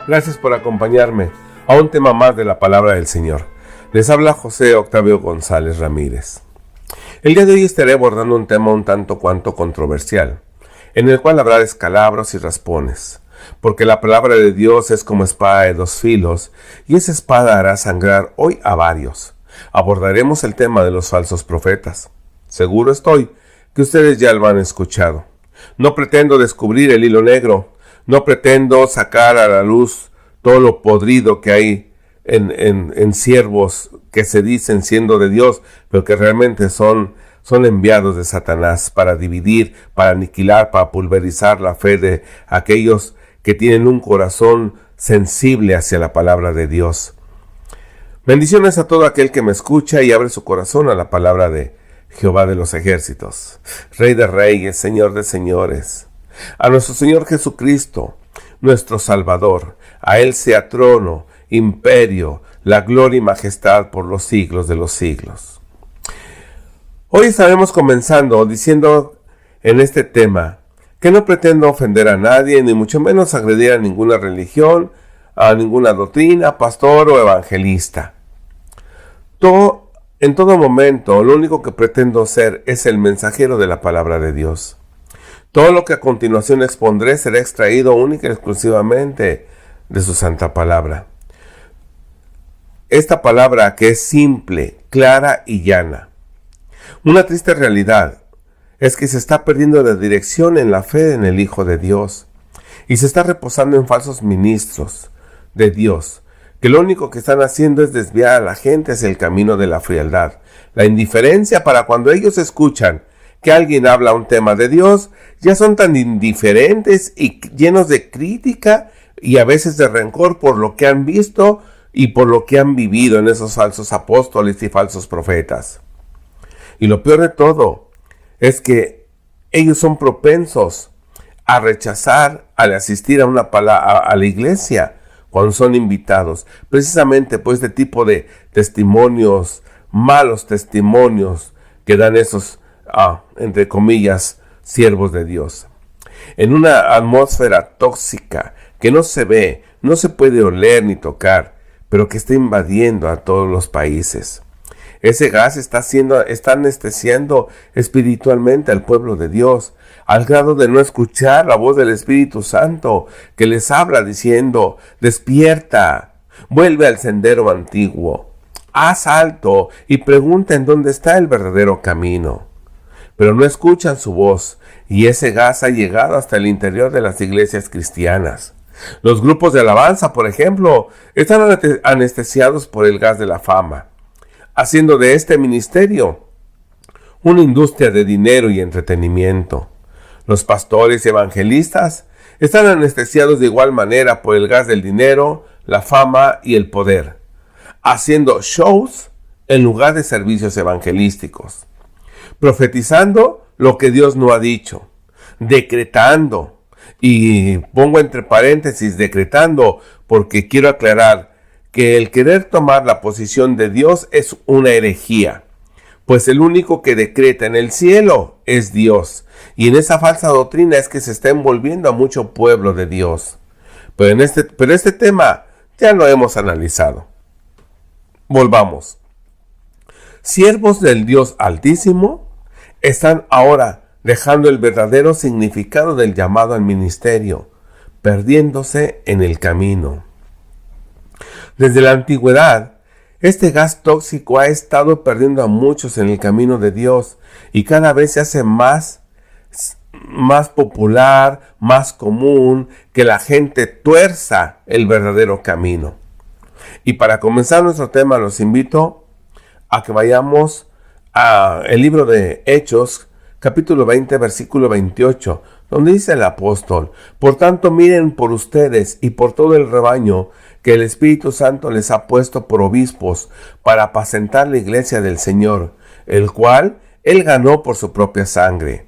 Gracias por acompañarme a un tema más de la palabra del Señor. Les habla José Octavio González Ramírez. El día de hoy estaré abordando un tema un tanto cuanto controversial, en el cual habrá descalabros y raspones, porque la palabra de Dios es como espada de dos filos, y esa espada hará sangrar hoy a varios. Abordaremos el tema de los falsos profetas. Seguro estoy que ustedes ya lo han escuchado. No pretendo descubrir el hilo negro, no pretendo sacar a la luz todo lo podrido que hay en siervos que se dicen siendo de Dios, pero que realmente son enviados de Satanás para dividir, para aniquilar, para pulverizar la fe de aquellos que tienen un corazón sensible hacia la palabra de Dios. Bendiciones a todo aquel que me escucha y abre su corazón a la palabra de Jehová de los ejércitos, Rey de reyes, Señor de señores. A nuestro Señor Jesucristo, nuestro Salvador, a Él sea trono, imperio, la gloria y majestad por los siglos de los siglos. Hoy estaremos comenzando diciendo en este tema que no pretendo ofender a nadie, ni mucho menos agredir a ninguna religión, a ninguna doctrina, pastor o evangelista. En todo momento, lo único que pretendo ser es el mensajero de la palabra de Dios. Todo lo que a continuación expondré será extraído única y exclusivamente de su santa palabra. Esta palabra que es simple, clara y llana. Una triste realidad es que se está perdiendo la dirección en la fe en el Hijo de Dios y se está reposando en falsos ministros de Dios, que lo único que están haciendo es desviar a la gente hacia el camino de la frialdad, la indiferencia para cuando ellos escuchan que alguien habla un tema de Dios, ya son tan indiferentes y llenos de crítica y a veces de rencor por lo que han visto y por lo que han vivido en esos falsos apóstoles y falsos profetas. Y lo peor de todo es que ellos son propensos a rechazar al asistir a la iglesia cuando son invitados, precisamente por este tipo de testimonios, malos testimonios que dan esos entre comillas, siervos de Dios. En una atmósfera tóxica que no se ve, no se puede oler ni tocar, pero que está invadiendo a todos los países. Ese gas está anestesiando espiritualmente al pueblo de Dios, al grado de no escuchar la voz del Espíritu Santo que les habla diciendo: despierta, vuelve al sendero antiguo, haz alto y pregunta en dónde está el verdadero camino. Pero no escuchan su voz, y ese gas ha llegado hasta el interior de las iglesias cristianas. Los grupos de alabanza, por ejemplo, están anestesiados por el gas de la fama, haciendo de este ministerio una industria de dinero y entretenimiento. Los pastores y evangelistas están anestesiados de igual manera por el gas del dinero, la fama y el poder, haciendo shows en lugar de servicios evangelísticos, profetizando lo que Dios no ha dicho, decretando, y pongo entre paréntesis decretando porque quiero aclarar que el querer tomar la posición de Dios es una herejía, pues el único que decreta en el cielo es Dios, y en esa falsa doctrina es que se está envolviendo a mucho pueblo de Dios. Pero este tema ya lo hemos analizado. Volvamos. Siervos del Dios Altísimo están ahora dejando el verdadero significado del llamado al ministerio, perdiéndose en el camino. Desde la antigüedad, este gas tóxico ha estado perdiendo a muchos en el camino de Dios y cada vez se hace más popular, más común que la gente tuerza el verdadero camino. Y para comenzar nuestro tema, los invito a que vayamos al libro de Hechos, capítulo 20, versículo 28, donde dice el apóstol: por tanto miren por ustedes y por todo el rebaño que el Espíritu Santo les ha puesto por obispos para apacentar la iglesia del Señor, el cual Él ganó por su propia sangre.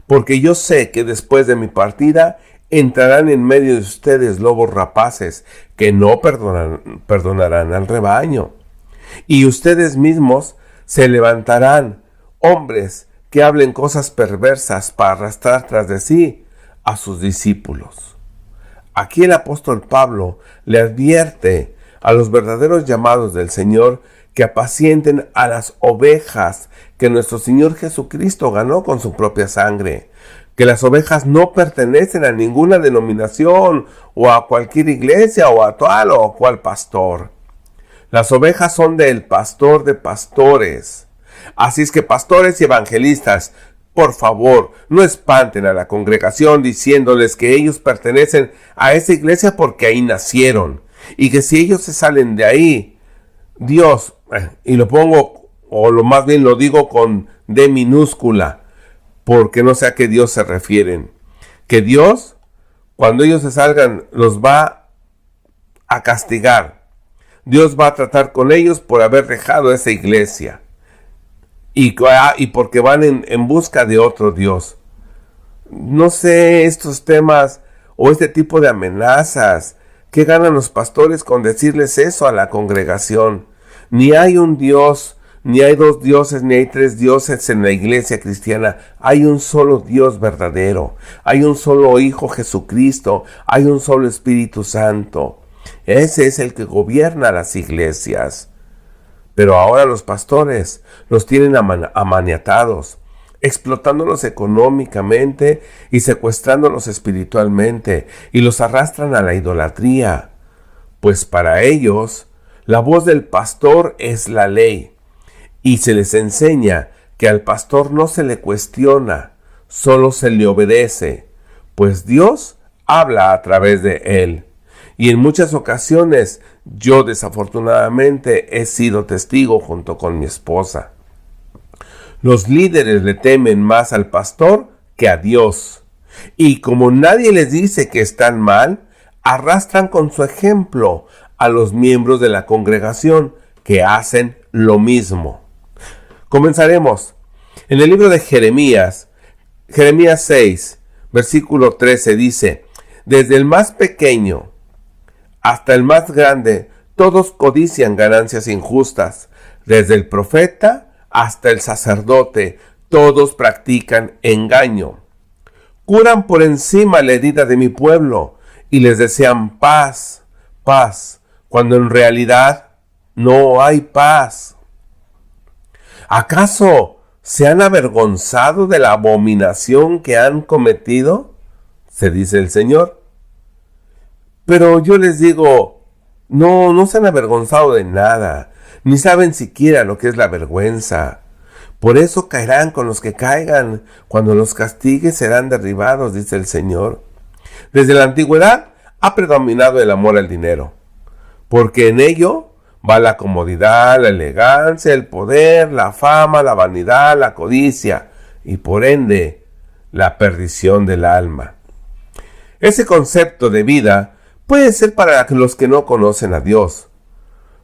Porque yo sé que después de mi partida entrarán en medio de ustedes lobos rapaces que no perdonarán al rebaño. Y ustedes mismos se levantarán hombres que hablen cosas perversas para arrastrar tras de sí a sus discípulos. Aquí el apóstol Pablo le advierte a los verdaderos llamados del Señor que apacienten a las ovejas que nuestro Señor Jesucristo ganó con su propia sangre, que las ovejas no pertenecen a ninguna denominación o a cualquier iglesia o a tal o cual pastor. Las ovejas son del pastor de pastores. Así es que pastores y evangelistas, por favor, no espanten a la congregación diciéndoles que ellos pertenecen a esa iglesia porque ahí nacieron y que si ellos se salen de ahí, Dios, y lo pongo, o lo más bien lo digo con D minúscula, porque no sé a qué Dios se refieren, que Dios, cuando ellos se salgan, los va a castigar. Dios va a tratar con ellos por haber dejado esa iglesia y porque van en busca de otro Dios. No sé estos temas o este tipo de amenazas. ¿Qué ganan los pastores con decirles eso a la congregación? Ni hay un Dios, ni hay dos dioses, ni hay tres dioses en la iglesia cristiana. Hay un solo Dios verdadero. Hay un solo Hijo Jesucristo. Hay un solo Espíritu Santo. Ese es el que gobierna las iglesias. Pero ahora los pastores los tienen amaniatados, explotándolos económicamente y secuestrándolos espiritualmente, y los arrastran a la idolatría. Pues para ellos, la voz del pastor es la ley, y se les enseña que al pastor no se le cuestiona, solo se le obedece, pues Dios habla a través de él. Y en muchas ocasiones yo desafortunadamente he sido testigo junto con mi esposa. Los líderes le temen más al pastor que a Dios. Y como nadie les dice que están mal, arrastran con su ejemplo a los miembros de la congregación que hacen lo mismo. Comenzaremos en el libro de Jeremías 6, versículo 13 dice: desde el más pequeño hasta el más grande, todos codician ganancias injustas. Desde el profeta hasta el sacerdote, todos practican engaño. Curan por encima la herida de mi pueblo y les desean paz, paz, cuando en realidad no hay paz. ¿Acaso se han avergonzado de la abominación que han cometido? Se dice el Señor. Pero yo les digo, no se han avergonzado de nada, ni saben siquiera lo que es la vergüenza. Por eso caerán con los que caigan, cuando los castigue serán derribados, dice el Señor. Desde la antigüedad ha predominado el amor al dinero, porque en ello va la comodidad, la elegancia, el poder, la fama, la vanidad, la codicia, y por ende, la perdición del alma. Ese concepto de vida puede ser para los que no conocen a Dios,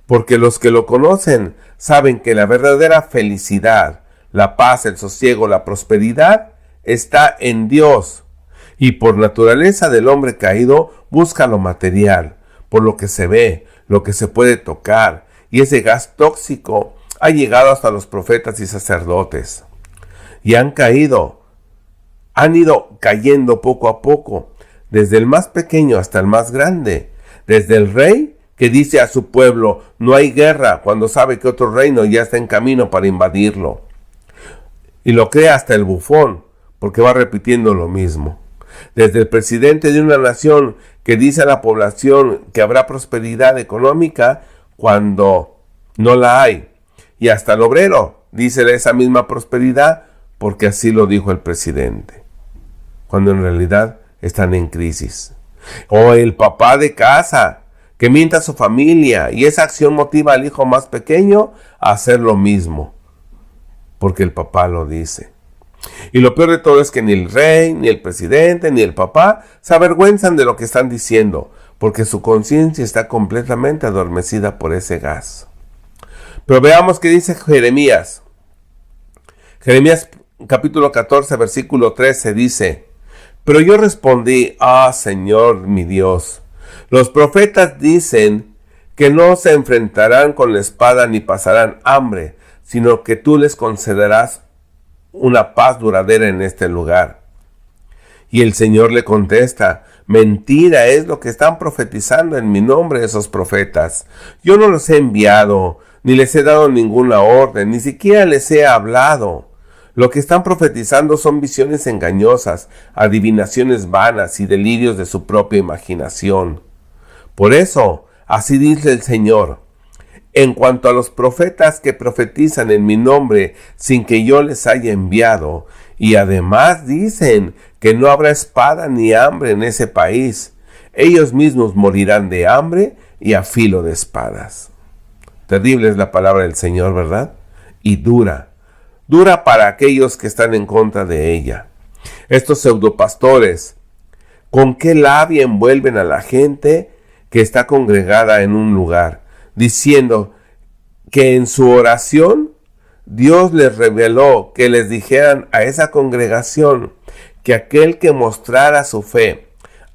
porque los que lo conocen saben que la verdadera felicidad, la paz, el sosiego, la prosperidad está en Dios, y por naturaleza del hombre caído busca lo material, por lo que se ve, lo que se puede tocar, y ese gas tóxico ha llegado hasta los profetas y sacerdotes, y han ido cayendo poco a poco, desde el más pequeño hasta el más grande, desde el rey que dice a su pueblo, no hay guerra, cuando sabe que otro reino ya está en camino para invadirlo. Y lo cree hasta el bufón, porque va repitiendo lo mismo. Desde el presidente de una nación que dice a la población que habrá prosperidad económica cuando no la hay. Y hasta el obrero dice esa misma prosperidad porque así lo dijo el presidente, cuando en realidad están en crisis. O el papá de casa que miente a su familia, y esa acción motiva al hijo más pequeño a hacer lo mismo, porque el papá lo dice. Y lo peor de todo es que ni el rey, ni el presidente, ni el papá se avergüenzan de lo que están diciendo, porque su conciencia está completamente adormecida por ese gas. Pero veamos qué dice Jeremías. Jeremías capítulo 14, versículo 13 dice: pero yo respondí, Señor mi Dios, los profetas dicen que no se enfrentarán con la espada ni pasarán hambre, sino que tú les concederás una paz duradera en este lugar. Y el Señor le contesta: mentira es lo que están profetizando en mi nombre esos profetas. Yo no los he enviado, ni les he dado ninguna orden, ni siquiera les he hablado. Lo que están profetizando son visiones engañosas, adivinaciones vanas y delirios de su propia imaginación. Por eso, así dice el Señor: en cuanto a los profetas que profetizan en mi nombre sin que yo les haya enviado, y además dicen que no habrá espada ni hambre en ese país, ellos mismos morirán de hambre y a filo de espadas. Terrible es la palabra del Señor, ¿verdad? Y dura para aquellos que están en contra de ella. Estos pseudopastores, ¿con qué labia envuelven a la gente que está congregada en un lugar, diciendo que en su oración Dios les reveló que les dijeran a esa congregación que aquel que mostrara su fe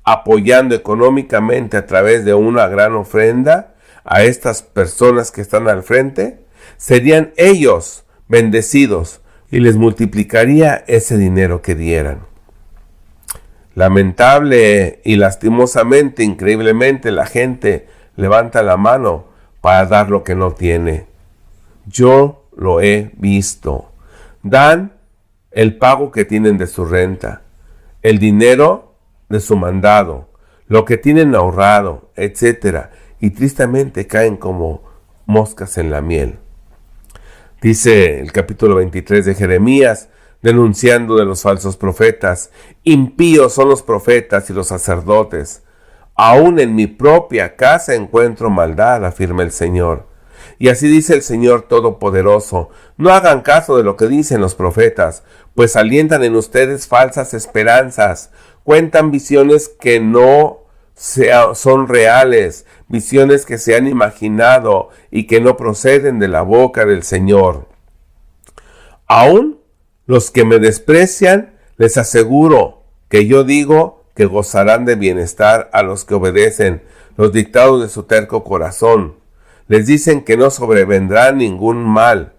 apoyando económicamente a través de una gran ofrenda a estas personas que están al frente, serían ellos bendecidos y les multiplicaría ese dinero que dieran? Lamentable y lastimosamente, increíblemente, la gente levanta la mano para dar lo que no tiene. Yo lo he visto. Dan el pago que tienen de su renta, el dinero de su mandado, lo que tienen ahorrado, etc. Y tristemente caen como moscas en la miel. Dice el capítulo 23 de Jeremías, denunciando de los falsos profetas: impíos son los profetas y los sacerdotes. Aún en mi propia casa encuentro maldad, afirma el Señor. Y así dice el Señor Todopoderoso: no hagan caso de lo que dicen los profetas, pues alientan en ustedes falsas esperanzas, cuentan visiones que no son reales, visiones que se han imaginado y que no proceden de la boca del Señor. Aún los que me desprecian, les aseguro que yo digo que gozarán de bienestar a los que obedecen los dictados de su terco corazón. Les dicen que no sobrevendrá ningún mal,